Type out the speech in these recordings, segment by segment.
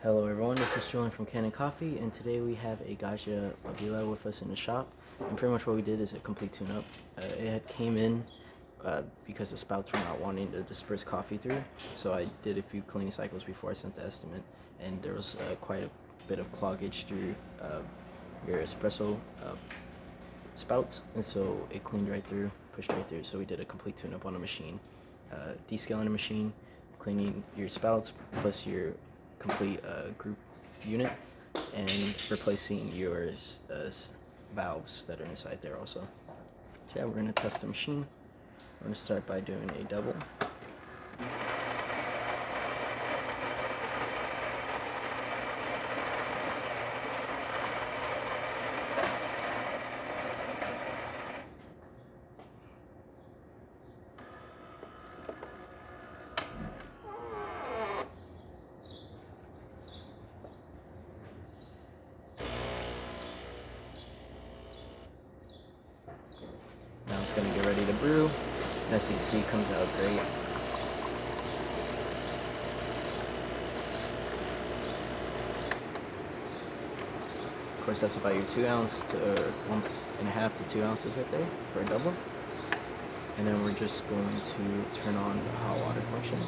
Hello everyone, this is Julian from Kanen Coffee, and today we have a Gaggia Babila with us in the shop. And pretty much what we did is a complete tune-up. It had came in because the spouts were not wanting to disperse coffee through, so I did a few cleaning cycles before I sent the estimate, and there was quite a bit of cloggage through your espresso spouts, and so it cleaned right through, pushed right through. So we did a complete tune-up on the machine, descaling the machine, cleaning your spouts plus your complete group unit, and replacing your valves that are inside there also. So yeah, we're going to test the machine. We're going to start by doing a double. Now it's going to get ready to brew. And as you can see, it comes out great. Of course, that's about your 2 ounce to 1.5 to 2 ounces right there for a double. And then we're just going to turn on the hot water function.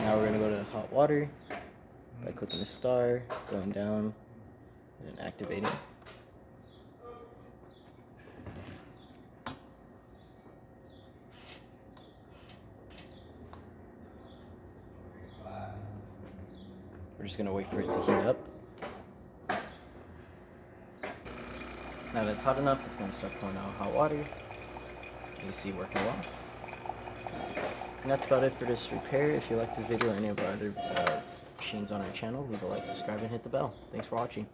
Now we're going to go to hot water by clicking the star, going down, and activating. We're just going to wait for it to heat up. Now that it's hot enough, it's going to start pouring out hot water. You see working well. And that's about it for this repair. If you like this video or any of our other machines on our channel, leave a like, subscribe, and hit the bell. Thanks for watching.